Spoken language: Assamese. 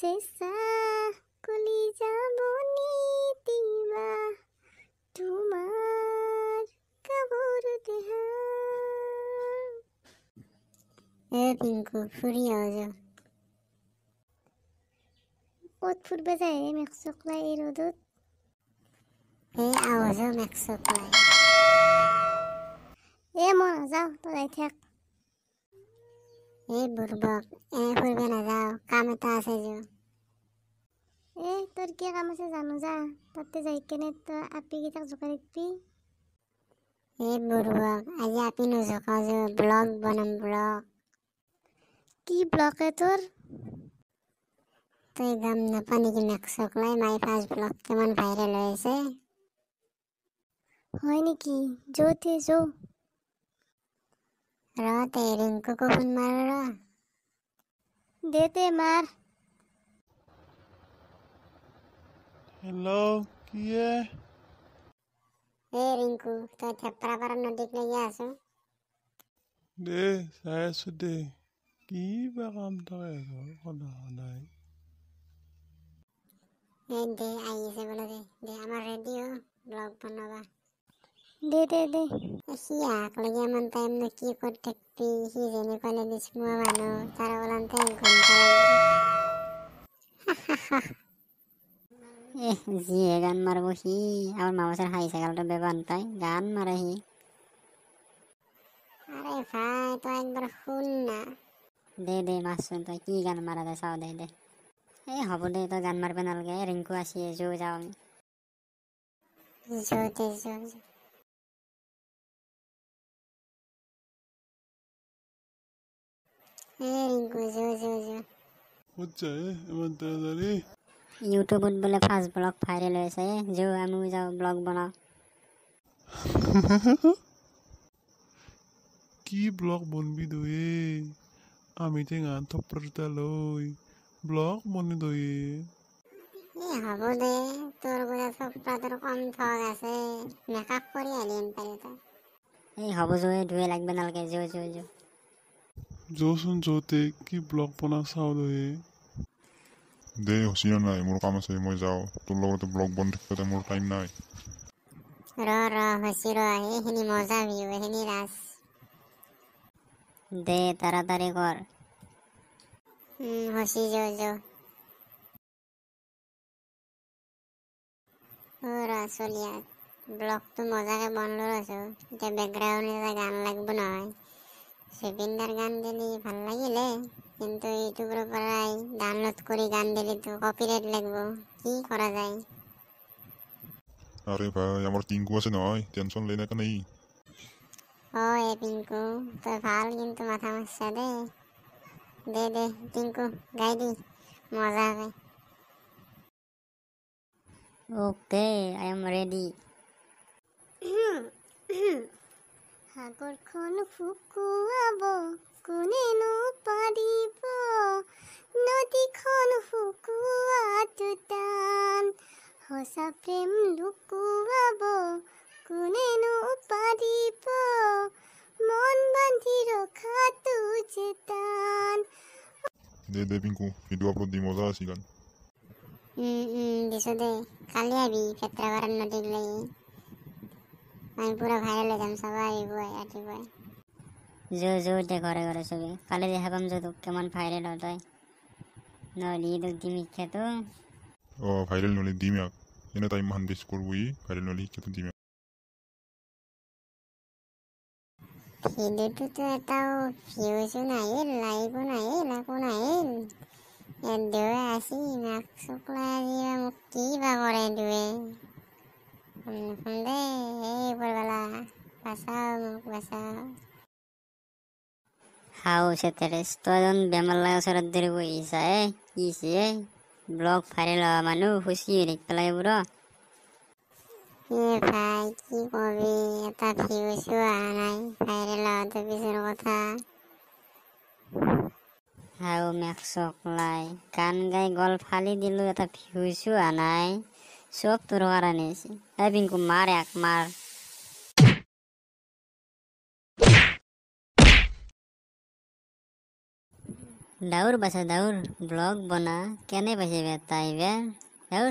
চেঁচা কলিজা বনি দিবা তোমাৰ কাবৰ দেহা। পিংকু ফুৰি আহ। ক'ত ফুৰিব যায় মেক্সকলাই এই ৰ'দত? আহ যাওঁ মেক্সকলাই। মই নাযাওঁ, তই যাই থাক। বুৰ্বক ফুৰিব নাযাওঁ, কাম এটা আছে যো। তোৰ কি কাম আছে জানো, যা। তাতে যাই কেনে তই আপিকেইটাক জোকাই দিবি। বুৰ্বক আজি আপি নজোকাও যো, ব্লগ বনাম ব্লগ। কি ব্লগ তোৰ? তই গম নাপা নেকি মেক্সকলাই মাই ফাৰ্ষ্ট ব্লগ কিমান ভাইৰেল হৈ আছে? হয় নেকি? য'তে যৌ তে ৰিংকুকো ফোন মাৰ ৰ। দে মাৰ। হেল্ল' কি ৰিংকু, তই থেপ্ৰাপাৰা নদীক লৈয়ে আছো। দে চাই আছো দে, কি বা কাম থাকে সদায়। দে আহিছে বোলে, দে আমাৰ ৰেডি ব্লগ বনাবা। দে সি আহকলৈকে ইমান টাইম নো কি কৰি থাকবি, সি যেনেকুৱা লেডিজ মোৱা মানুহ, তাৰ ওলাওঁতে 1 ঘণ্টা লাগিব। যিহে গান মাৰিব সি, আমাৰ মামাচৰ হাঁহি চেগালটো বেবান পাই গান মাৰে সি। আৰে ভাই তই একবাৰ শুন না। দে মাৰচোন, তই কি গান মাৰা দে চাও দে। হ'ব দে, তই গান মাৰিব নালাগে। ৰিংকু আছে যৌ যাওঁ আমি। যৌতে যৌ। ৰিংকু যৌ। ক'ত যায় ইমান তাড়াতাড়ি? ইউটিউবত বোলে ফাৰ্ষ্ট ব্লগ ভাইৰেল হৈছে, যৌ আমিও যাওঁ ব্লগ বনাওঁ। কি ব্লগ বনবি তই? আমি টেঙা থপৰটা লৈ ব্লগ বনি তই। হ'ব দে, তোৰ বোলে থপৰাটোৰ কম ঠগ আছে, মেকআপ কৰি আনিম পাৰি তই। হ'ব যৌ, ধুয়ে লাগব নালাগে, যৌ। যৌচোন যৌতে, কি ব্লগ বনা চাও তই। দে হচিনা নাই, মোৰ কাম আছে, মই যাওঁ। তোৰ লগতে ব্লগ বনাই থাকিবতে মোৰ টাইম নাই। হচি এইখিনি মজা ভিউ, এইখিনি ৰাজ। দে তাড়াতাড়ি কৰ। হচি যৌ। চলিয়া ব্লগটো মজাকে বনলো আছো। এতিয়া বেকগ্ৰাউণ্ড এটা গান লাগব নহয়। জুবিনদাৰ গান দিলি ভাল লাগিলে, কিন্তু ইউটিউবৰ পৰাই ডাউনলোড কৰি গান দিলেতো কপিৰাইট লাগব, কি কৰা যায়? আরে ভাই, আমার টিঙ্কু আছে নহয়, টেনশন লেই না কেন? পিংকু, তই ভাল কিন্তু মাথা মারছা দে টিংকু গাই দি মজাকে। Okay, I am ready. সাগৰখন শুকুৱাব কোনেনো পাৰিব, নদীখন শুকুৱাটো টান, সঁচা প্ৰেম লুকুৱাব কোনেনো পাৰিব, মন বান্ধি ৰখাটো যে টান। দে পিঙ্কু, ভিডিও আপলোড দি, মজা আছে গান। দিছো দে, কালি আবি ফেত্ৰাপাৰা নদীক লাগি, আমি পুৰা ভাইৰেল হৈ যাম, চাবা আহিব ৰাতিপুৱাই। যৌ দে ঘৰে চবে, কালি দেখা পাম যে তোক কিমান ভাইৰেল হয় তই, নহ'লে তোক দিম শিক্ষাটো। ভাইৰেল নলি দিম ইয়াক, এনে টাইম মান বেষ্ট করবো, ভাইরেল নলি শিক্ষাটো দিম। ভিডিওটোতো এটাও ভিউজো নাহিল, লাইকো নাহিল, একো নাহিল। দুৱে আছি মেক্সকলাই মোক কি বা কৰে দুৱে। দে ওপৰবেলা বাচাও, মোক বাচাও। তই বেমাৰ লগা ওচৰত দেৰি বহিছা কিছে ব্লগ ভাইৰেল হোৱা মানুহ খুচি হেৰি পেলাই বোৰ। ভাই কি কবি, এটা ভিউজো অহা নাই, ভাইৰেল হোৱাটো পিছৰ কথা। মেক্সকলাই গান গাই গল ফালি দিলো, এটা ভিউজো অহা নাই, চব তোৰ কাৰণে আছে। পিংকু মাৰ মাৰ। দাউৰ বাছা দাউৰ ব্লগ বনা কেনে পাইছে বে তাই বে দাউৰ